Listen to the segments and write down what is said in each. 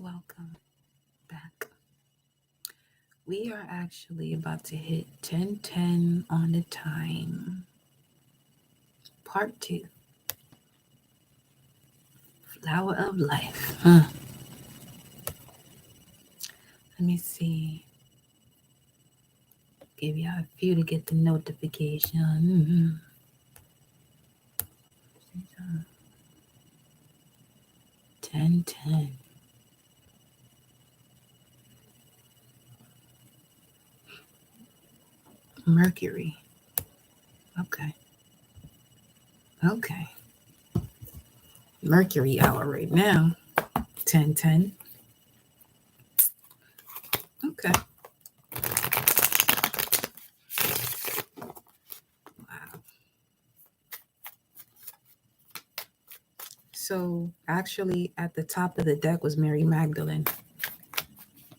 welcome back. We are actually about to hit 10:10 on the time. Part 2. Flower of Life. Let me see. Give y'all a few to get the notification. 10:10. Mercury. Okay. Okay. Mercury hour right now. 10:10. Okay. Wow. So actually at the top of the deck was Mary Magdalene,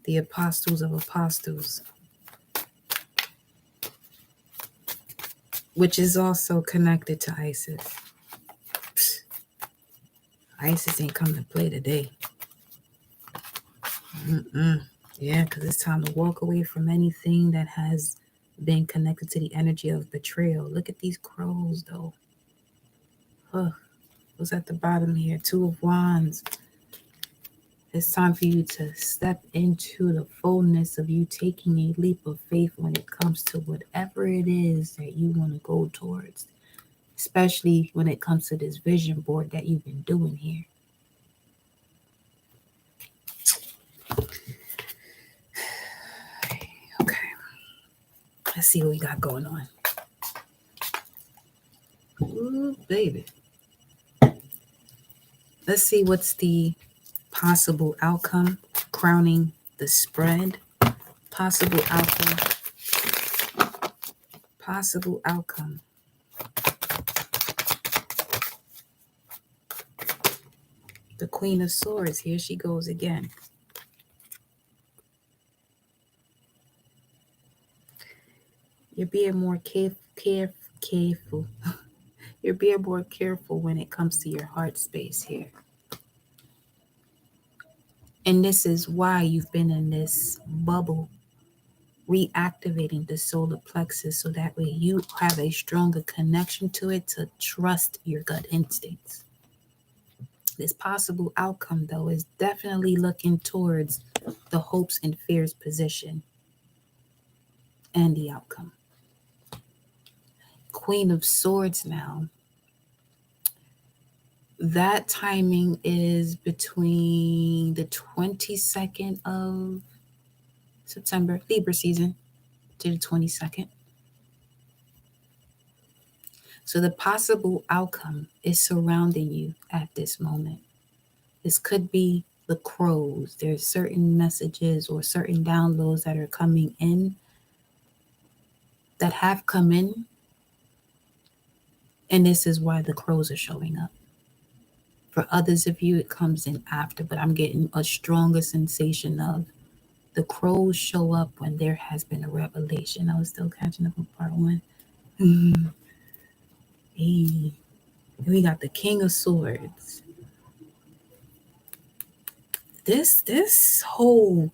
the Apostles of Apostles, which is also connected to Isis. Isis ain't come to play today. Yeah, because it's time to walk away from anything that has been connected to the energy of betrayal. Look at these crows, though. What's at the bottom here? Two of Wands. It's time for you to step into the fullness of you taking a leap of faith when it comes to whatever it is that you want to go towards, especially when it comes to this vision board that you've been doing here. Okay. Let's see what we got going on. Ooh, baby. Let's see what's the possible outcome, crowning the spread. Possible outcome. Possible outcome. The Queen of Swords, here she goes again. You're being more careful. You're being more careful when it comes to your heart space here. And this is why you've been in this bubble, reactivating the solar plexus so that way you have a stronger connection to it, to trust your gut instincts. This possible outcome, though, is definitely looking towards the hopes and fears position and the outcome. Queen of Swords now. That timing is between the 22nd of September, Libra season, to the 22nd. So the possible outcome is surrounding you at this moment. This could be the crows. There's certain messages or certain downloads that are coming in, that have come in. And this is why the crows are showing up. For others of you, it comes in after, but I'm getting a stronger sensation of the crows show up when there has been a revelation. I was still catching up on part 1. Hey, we got the King of Swords. This whole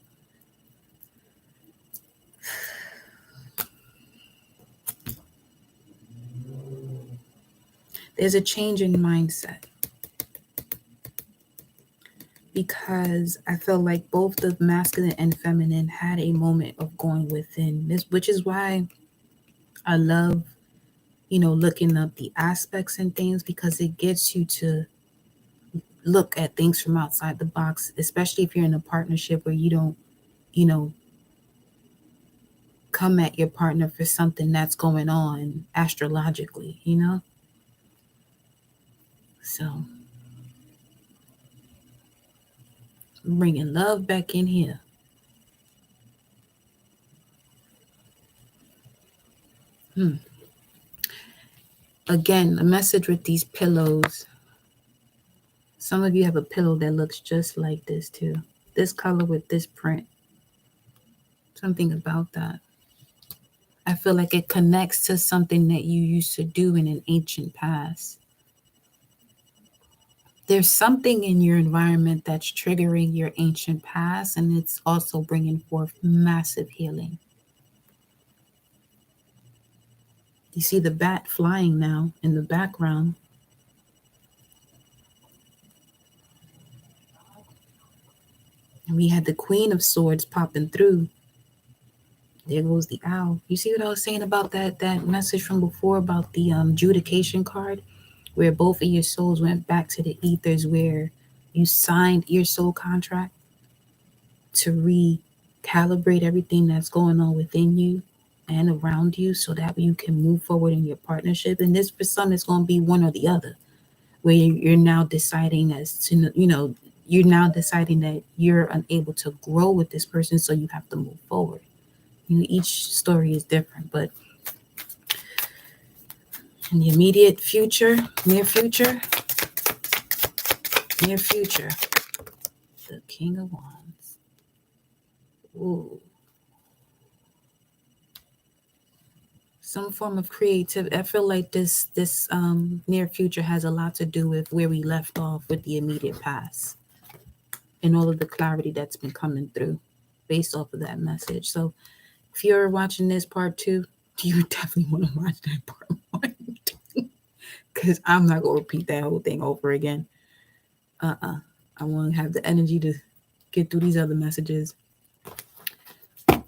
there's a change in mindset, because I feel like both the masculine and feminine had a moment of going within this, which is why I love, looking up the aspects and things, because it gets you to look at things from outside the box, especially if you're in a partnership where you don't, come at your partner for something that's going on astrologically, So, bringing love back in here. Again, a message with these pillows. Some of you have a pillow that looks just like this too. This color with this print. Something about that. I feel like it connects to something that you used to do in an ancient past. There's something in your environment that's triggering your ancient past, and it's also bringing forth massive healing. You see the bat flying now in the background. And we had the Queen of Swords popping through. There goes the owl. You see what I was saying about that message from before about the judication card, where both of your souls went back to the ethers, where you signed your soul contract to recalibrate everything that's going on within you and around you, so that you can move forward in your partnership. And this, for some, is going to be one or the other, where you're now deciding as to, you're now deciding that you're unable to grow with this person, so you have to move forward. Each story is different, but in the immediate future, near future, the King of Wands. Ooh. Some form of creative. I feel like this near future has a lot to do with where we left off with the immediate past, and all of the clarity that's been coming through based off of that message. So if you're watching this part 2, you definitely want to watch that part 1, because I'm not going to repeat that whole thing over again. I want to have the energy to get through these other messages.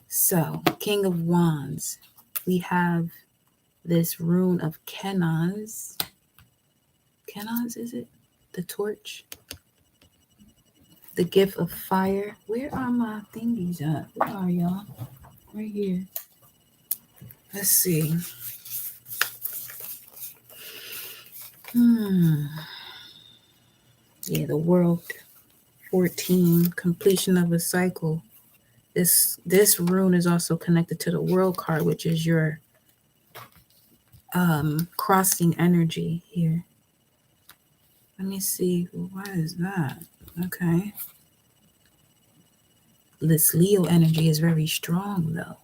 So, King of Wands, we have this rune of Kenaz. Kenaz, is it? The torch. The gift of fire. Where are my thingies at? Where are y'all? Right here. Let's see. Yeah, the world 14, completion of a cycle. This rune is also connected to the world card, which is your crossing energy here. Let me see. What is that? Okay. This Leo energy is very strong, though.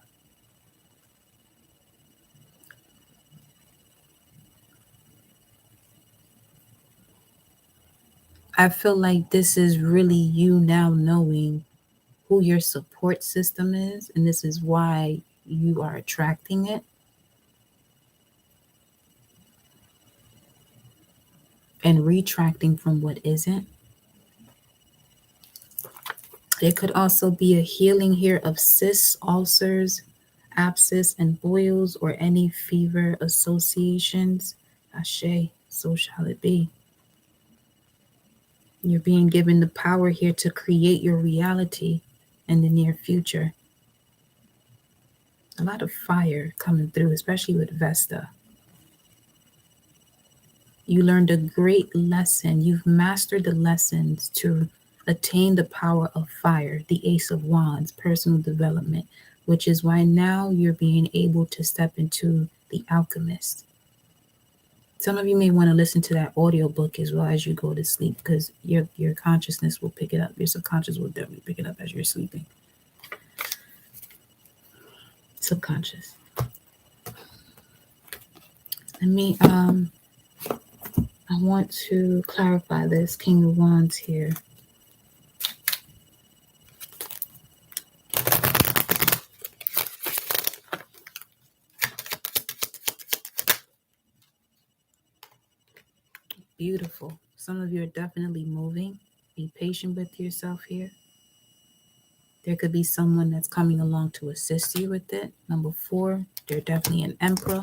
I feel like this is really you now knowing who your support system is, and this is why you are attracting it. And retracting from what isn't. There could also be a healing here of cysts, ulcers, abscess, and boils, or any fever associations. Ashe, so shall it be. You're being given the power here to create your reality in the near future. A lot of fire coming through, especially with Vesta. You learned a great lesson. You've mastered the lessons to attain the power of fire, the Ace of Wands, personal development, which is why now you're being able to step into the Alchemist. Some of you may want to listen to that audiobook as well as you go to sleep, because your consciousness will pick it up. Your subconscious will definitely pick it up as you're sleeping. Subconscious. Let me I want to clarify this King of Wands here. Beautiful. Some of you are definitely moving. Be patient with yourself here. There could be someone that's coming along to assist you with it. Number 4, they're definitely an emperor.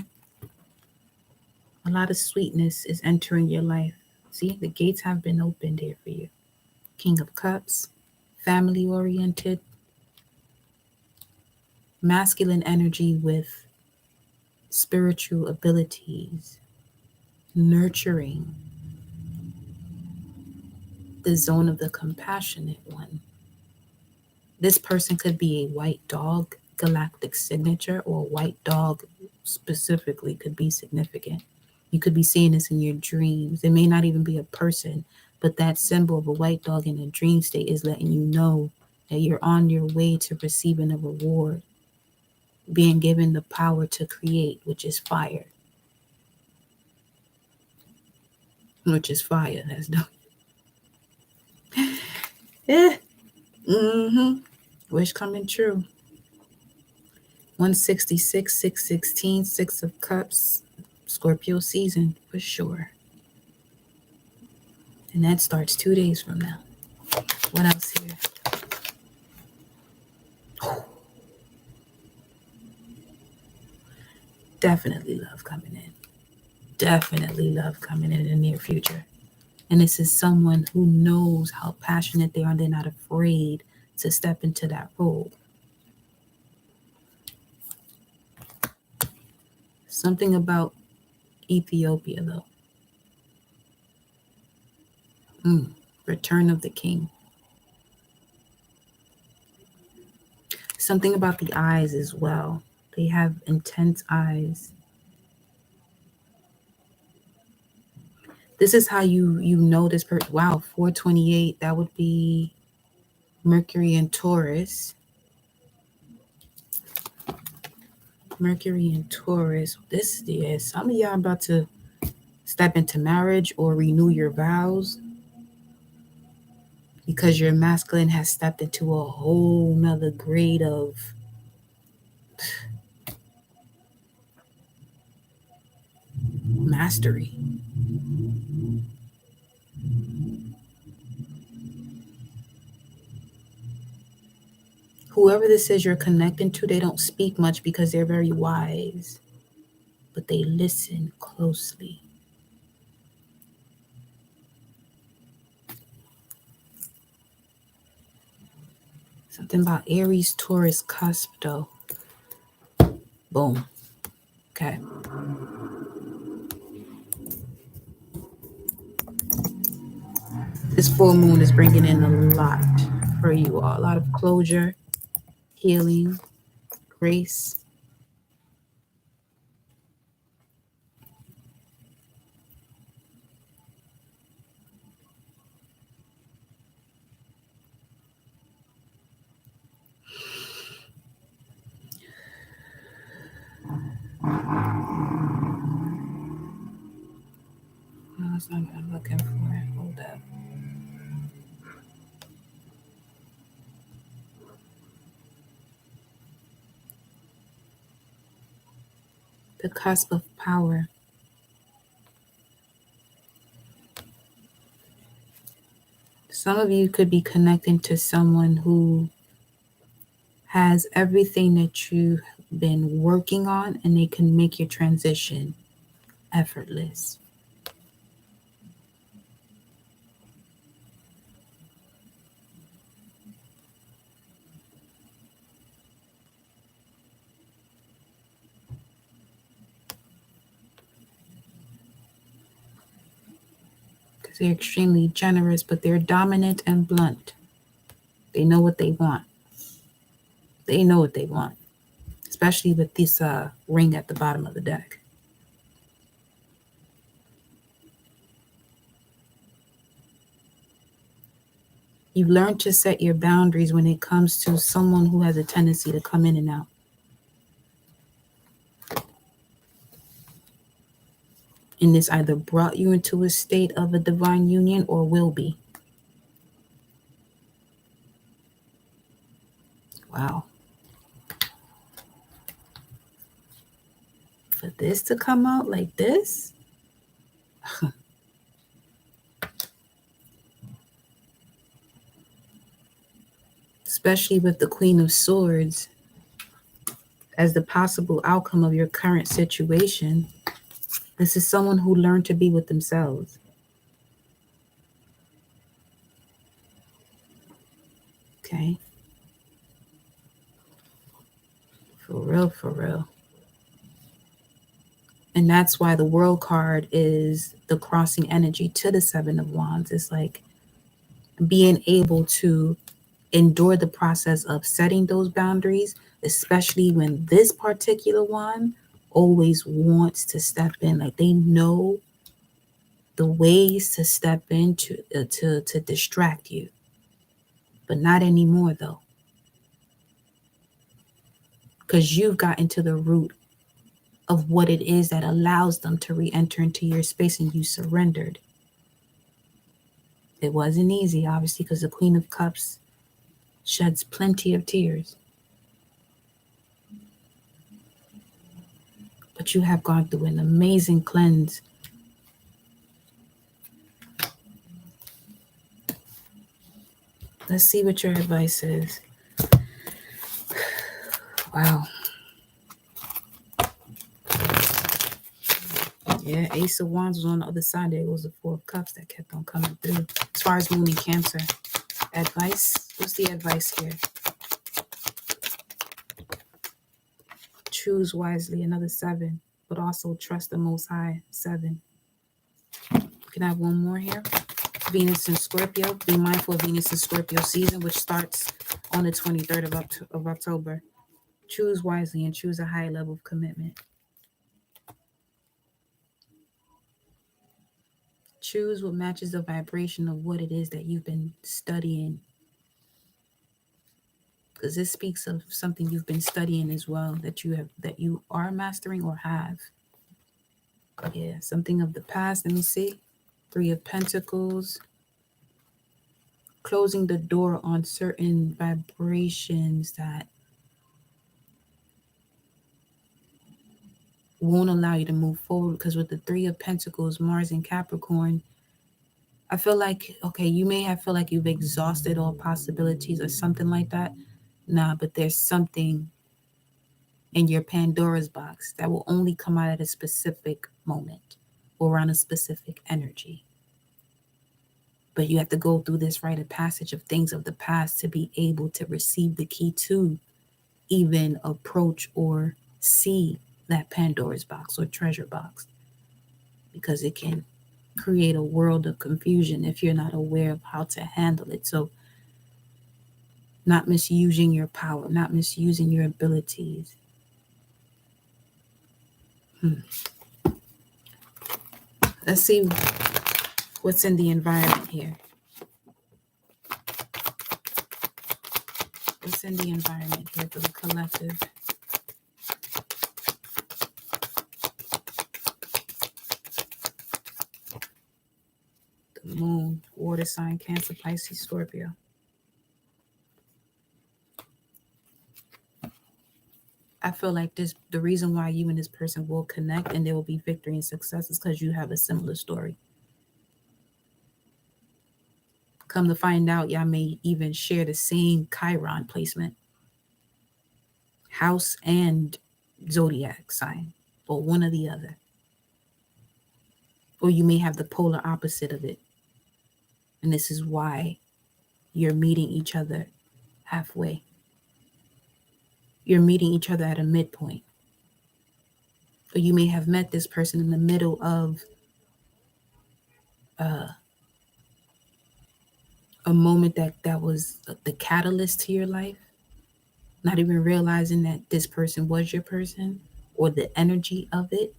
A lot of sweetness is entering your life. See, the gates have been opened here for you. King of Cups, family oriented, masculine energy with spiritual abilities, nurturing, the zone of the compassionate one. This person could be a white dog, galactic signature, or a white dog specifically could be significant. You could be seeing this in your dreams. It may not even be a person, but that symbol of a white dog in a dream state is letting you know that you're on your way to receiving a reward, being given the power to create, which is fire. Which is fire. That's dope. Yeah. Wish coming true. 166, 616, Six of Cups, Scorpio season for sure. And that starts 2 days from now. What else here? Definitely love coming in. Definitely love coming in the near future. And this is someone who knows how passionate they are and they're not afraid to step into that role. Something about Ethiopia, though. Return of the King. Something about the eyes as well. They have intense eyes. This is how you know this person. Wow, 428. That would be Mercury and Taurus. Mercury and Taurus. This is some of y'all about to step into marriage or renew your vows because your masculine has stepped into a whole nother grade of mastery. Whoever this is you're connecting to, they don't speak much because they're very wise, but they listen closely. Something about Aries, Taurus cusp, though. Boom. Okay. This full moon is bringing in a lot for you all. A lot of closure, healing, grace. No, that's not what I'm looking for. Hold up. The cusp of power. Some of you could be connecting to someone who has everything that you've been working on and they can make your transition effortless. Because they're extremely generous, but they're dominant and blunt. They know what they want. They know what they want, especially with this ring at the bottom of the deck. You learn to set your boundaries when it comes to someone who has a tendency to come in and out. And this either brought you into a state of a divine union or will be. Wow. For this to come out like this, especially with the Queen of Swords as the possible outcome of your current situation, this is someone who learned to be with themselves. Okay. For real, for real. And that's why the World card is the crossing energy to the Seven of Wands. It's like being able to endure the process of setting those boundaries, especially when this particular one always wants to step in. Like they know the ways to step in to distract you, but not anymore though, because you've gotten to the root of what it is that allows them to re-enter into your space and you surrendered. It wasn't easy, obviously, because the Queen of Cups sheds plenty of tears. But you have gone through an amazing cleanse. Let's see what your advice is. Wow. Yeah, Ace of Wands was on the other side. There was the Four of Cups that kept on coming through. As far as Moon and Cancer, advice? What's the advice here? Choose wisely, another 7, but also trust the Most High, 7. Can I have one more here? Venus and Scorpio. Be mindful of Venus and Scorpio season, which starts on the 23rd of October. Choose wisely and choose a high level of commitment. Choose what matches the vibration of what it is that you've been studying. Because this speaks of something you've been studying as well, that you are mastering or have. Yeah, something of the past. Let me see. 3 of Pentacles. Closing the door on certain vibrations that won't allow you to move forward. Because with the 3 of Pentacles, Mars and Capricorn, I feel like, okay, you may have feel like you've exhausted all possibilities or something like that. Nah, but there's something in your Pandora's box that will only come out at a specific moment or around a specific energy. But you have to go through this rite of passage of things of the past to be able to receive the key to even approach or see that Pandora's box or treasure box, because it can create a world of confusion if you're not aware of how to handle it. So not misusing your power, not misusing your abilities. Let's see what's in the environment here. What's in the environment here for the collective? The moon, water sign, Cancer, Pisces, Scorpio. I feel like the reason why you and this person will connect and there will be victory and success is because you have a similar story. Come to find out, y'all may even share the same Chiron placement, house and zodiac sign, or one or the other. Or you may have the polar opposite of it. And this is why you're meeting each other halfway. You're meeting each other at a midpoint. Or you may have met this person in the middle of a moment that was the catalyst to your life, not even realizing that this person was your person or the energy of it,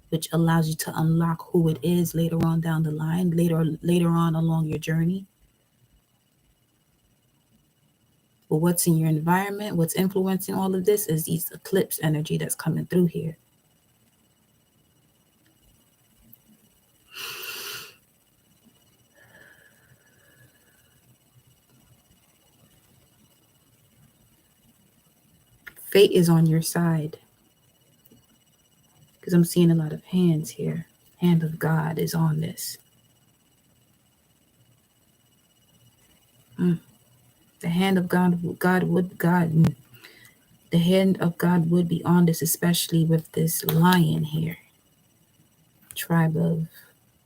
which allows you to unlock who it is later on down the line, later on along your journey. But what's in your environment, what's influencing all of this is these eclipse energy that's coming through here. Fate is on your side. Because I'm seeing a lot of hands here. Hand of God is on this. The hand of God the hand of God would be on this, especially with this lion here. Tribe of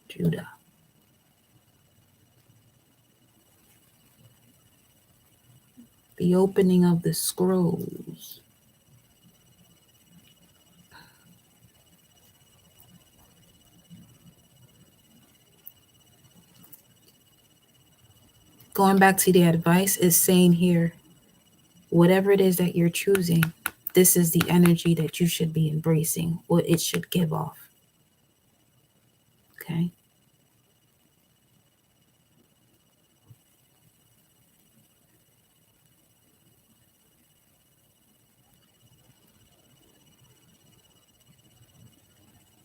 Judah. The opening of the scrolls. Going back to the advice, is saying here, whatever it is that you're choosing, this is the energy that you should be embracing, what it should give off. Okay?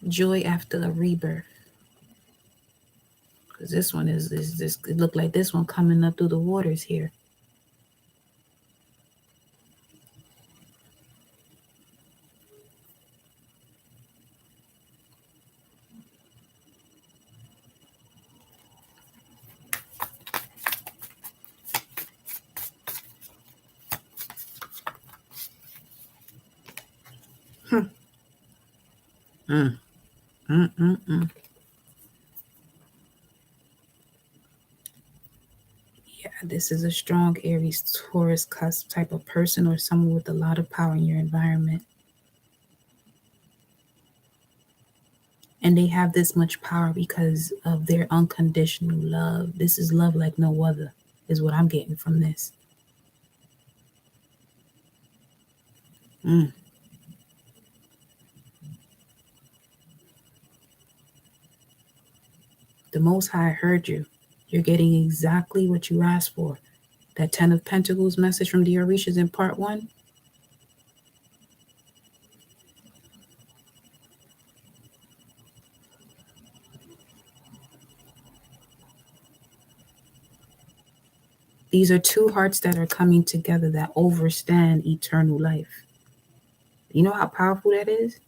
Joy after a rebirth. Because this one is this, it looked like this one coming up through the waters here. Hmm. Mm, mm, mm, mm. Yeah, this is a strong Aries Taurus cusp type of person or someone with a lot of power in your environment. And they have this much power because of their unconditional love. This is love like no other, is what I'm getting from this. Mm. The Most High heard you. You're getting exactly what you asked for. That Ten of Pentacles message from the Orishas in part 1. These are two hearts that are coming together that overstand eternal life. You know how powerful that is?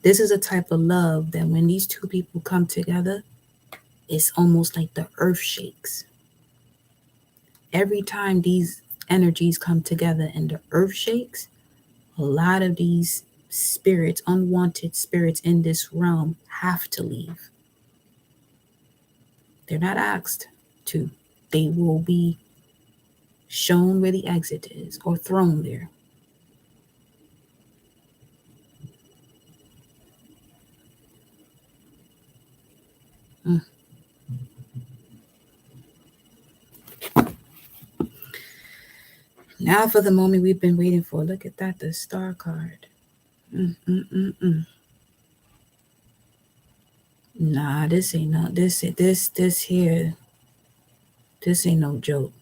This is a type of love that when these two people come together, it's almost like the earth shakes. Every time these energies come together and the earth shakes, a lot of these spirits, unwanted spirits in this realm, have to leave. They're not asked to. They will be shown where the exit is or thrown there. Mm. Now for the moment we've been waiting for. Look at that, the star card. Mm. Nah, this ain't no this here. This ain't no joke.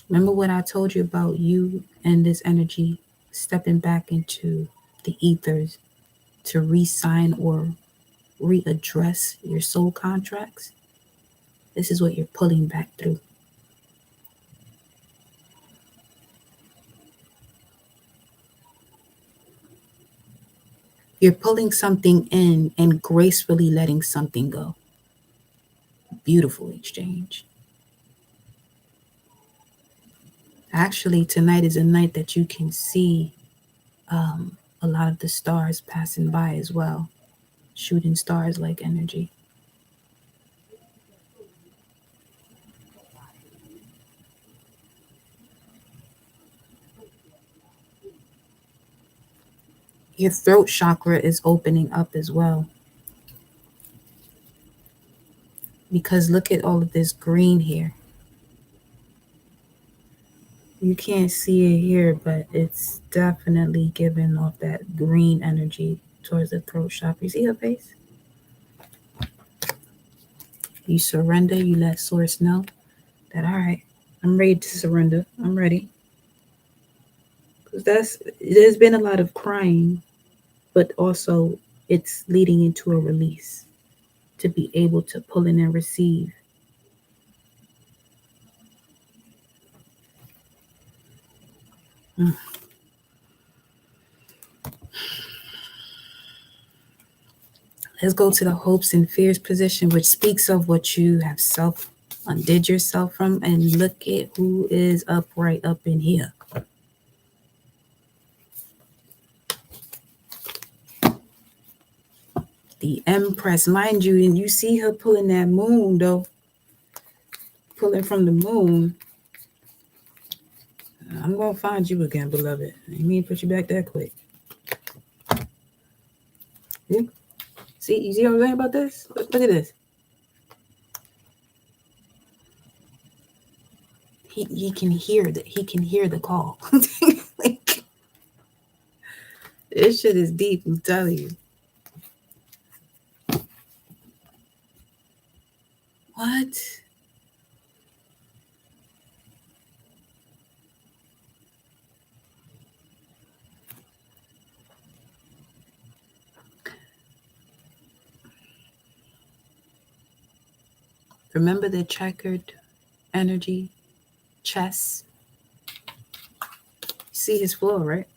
Remember what I told you about you and this energy stepping back into the ethers to re-sign or readdress your soul contracts? This is what you're pulling back through. You're pulling something in and gracefully letting something go. Beautiful exchange. Actually, tonight is a night that you can see a lot of the stars passing by as well, shooting stars like energy. Your throat chakra is opening up as well. Because look at all of this green here. You can't see it here, but it's definitely giving off that green energy towards the throat chakra. You see her face? You surrender, you let source know that, all right, I'm ready to surrender. I'm ready. Because there's been a lot of crying, but also it's leading into a release to be able to pull in and receive. Mm. Let's go to the hopes and fears position, which speaks of what you have self undid yourself from. And look at who is upright up in here. The Empress, mind you, and you see her pulling that moon, though. Pulling from the moon. I'm going to find you again, beloved. I mean, put you back that quick. Yeah. See, you see what I'm saying about this? Look at this. He can hear that. He can hear the call. Like, this shit is deep, I'm telling you. What? Remember the checkered energy, chess? See his floor, right?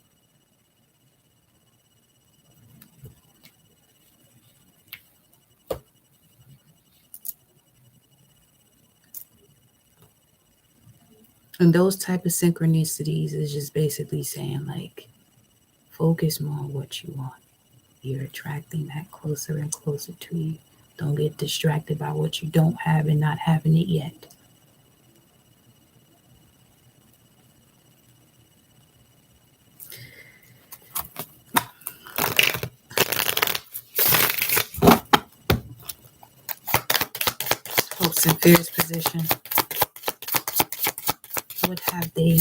And those type of synchronicities is just basically saying like, focus more on what you want. You're attracting that closer and closer to you. Don't get distracted by what you don't have and not having it yet. Hopes and fears position. What have they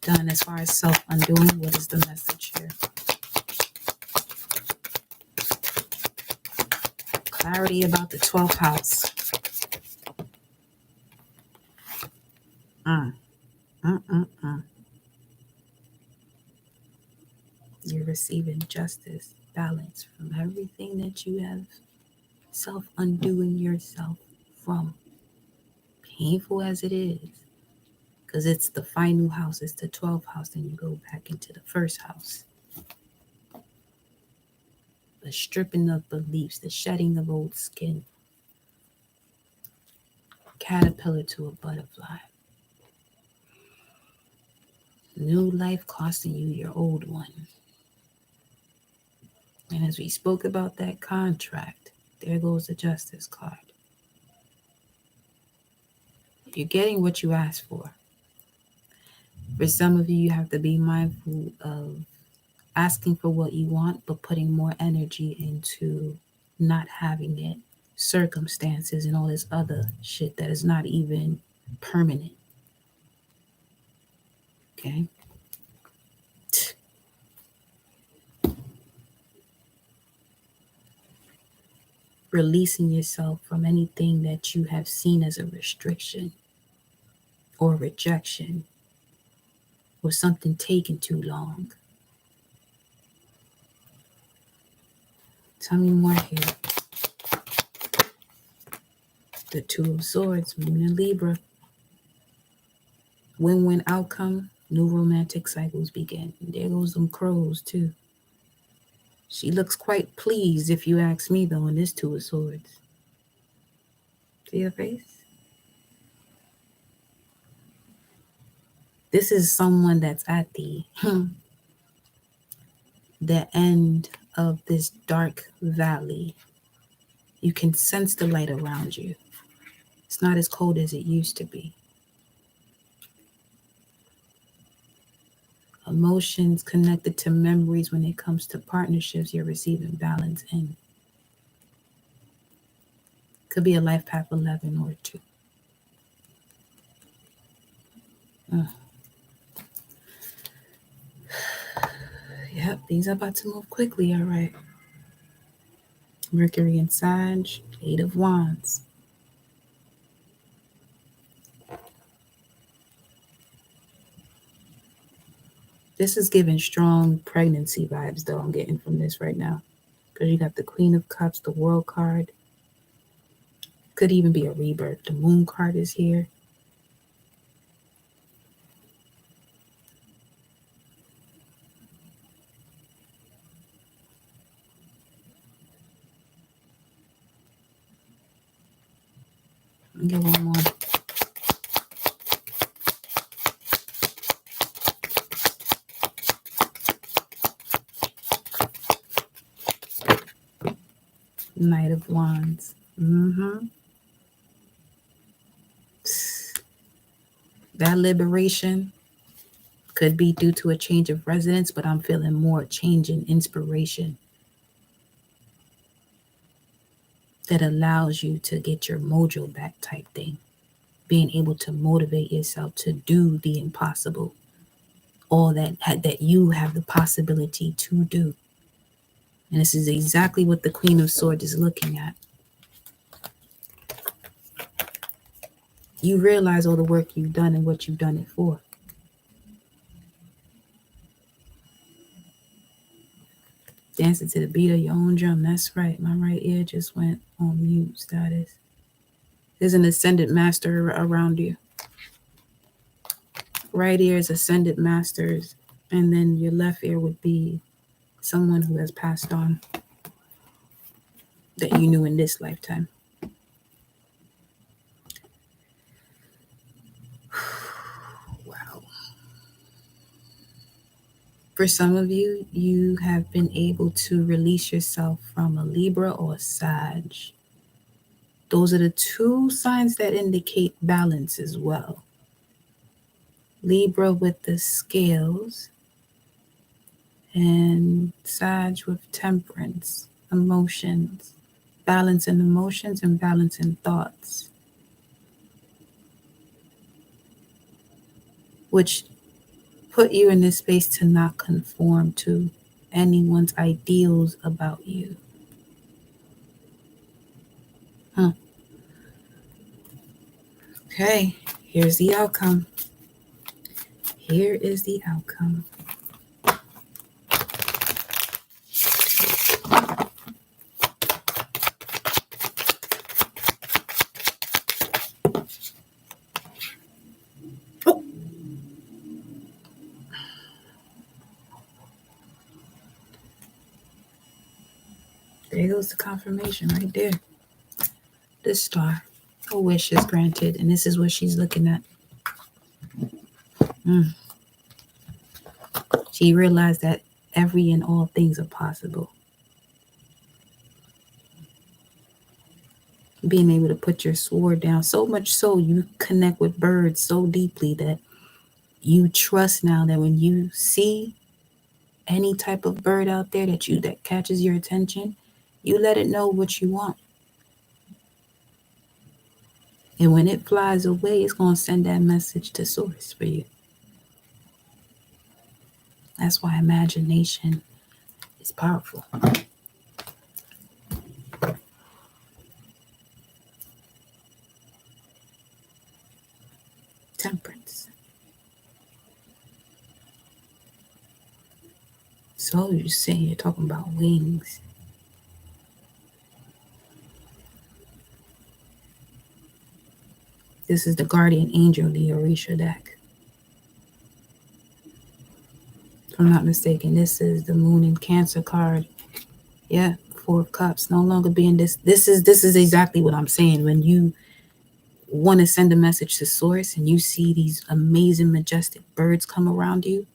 done as far as self-undoing? What is the message here? Clarity about the 12th house. Mm, mm, mm, mm. You're receiving justice, balance from everything that you have self-undoing yourself from. Painful as it is, because it's the final house, it's the 12th house, and you go back into the first house. The stripping of beliefs, the shedding of old skin. Caterpillar to a butterfly. New life costing you your old one. And as we spoke about that contract, there goes the justice card. You're getting what you asked for. For some of you, you have to be mindful of asking for what you want, but putting more energy into not having it, circumstances, and all this other shit that is not even permanent. Okay? Releasing yourself from anything that you have seen as a restriction or rejection or something taking too long. Tell me more here. The Two of Swords, Moon and Libra. Win-win outcome, new romantic cycles begin. And there goes them crows too. She looks quite pleased, if you ask me, though, in this Two of Swords. See her face? This is someone that's at the end of this dark valley. You can sense the light around you. It's not as cold as it used to be. Emotions connected to memories when it comes to partnerships, you're receiving balance in. Could be a life path 11 or 2. Yep, these are about to move quickly, all right. Mercury and Sag, 8 of Wands. This is giving strong pregnancy vibes, though, I'm getting from this right now. Because you got the Queen of Cups, the World card. Could even be a rebirth. The Moon card is here. Get one more. Knight of Wands. That liberation could be due to a change of residence, but I'm feeling more change in inspiration that allows you to get your mojo back type thing. Being able to motivate yourself to do the impossible. All that you have the possibility to do. And this is exactly what the Queen of Swords is looking at. You realize all the work you've done and what you've done it for. Dancing to the beat of your own drum. That's right. My right ear just went on mute status. There's an ascended master around you. Right ear is ascended masters, and then your left ear would be someone who has passed on that you knew in this lifetime. Wow. For some of you, you have been able to release yourself from a Libra or a Sag. Those are the two signs that indicate balance as well. Libra with the scales and Sag with temperance, emotions, balance in emotions and balance in thoughts, which put you in this space to not conform to anyone's ideals about you. Okay, here's the outcome. Here is the outcome. Oh. There goes the confirmation right there. The star. A wish is granted, and this is what she's looking at. She realized that every and all things are possible. Being able to put your sword down, so much so you connect with birds so deeply that you trust now that when you see any type of bird out there that catches your attention, you let it know what you want. And when it flies away, it's going to send that message to source for you. That's why imagination is powerful. Temperance. So you're saying you're talking about wings. This is the guardian angel, the Orisha deck. If I'm not mistaken, this is the Moon in Cancer card. Yeah, 4 of Cups. No longer being this. This is exactly what I'm saying. When you want to send a message to source and you see these amazing, majestic birds come around you,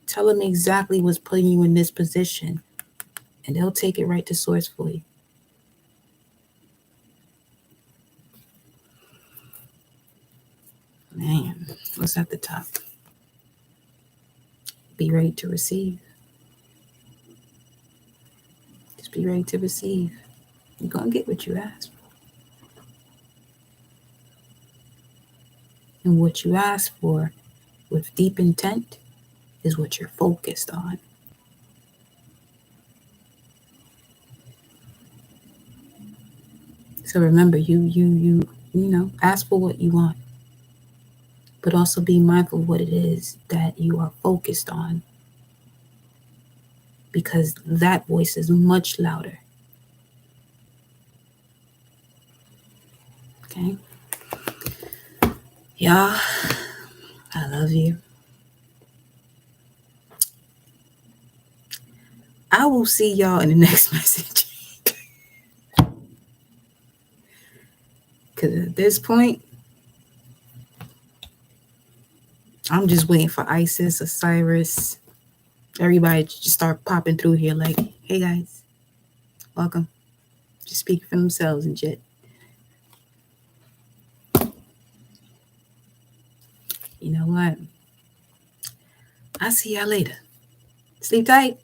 tell them exactly what's putting you in this position, and they'll take it right to source for you. Man, what's at the top? Be ready to receive. Just be ready to receive. You're going to get what you ask for. And what you ask for with deep intent is what you're focused on. So remember, you ask for what you want, but also be mindful of what it is that you are focused on, because that voice is much louder. Okay? Y'all, I love you. I will see y'all in the next message. Because at this point, I'm just waiting for Isis, Osiris, everybody to just start popping through here like, hey guys, welcome. Just speaking for themselves and shit. You know what? I'll see y'all later. Sleep tight.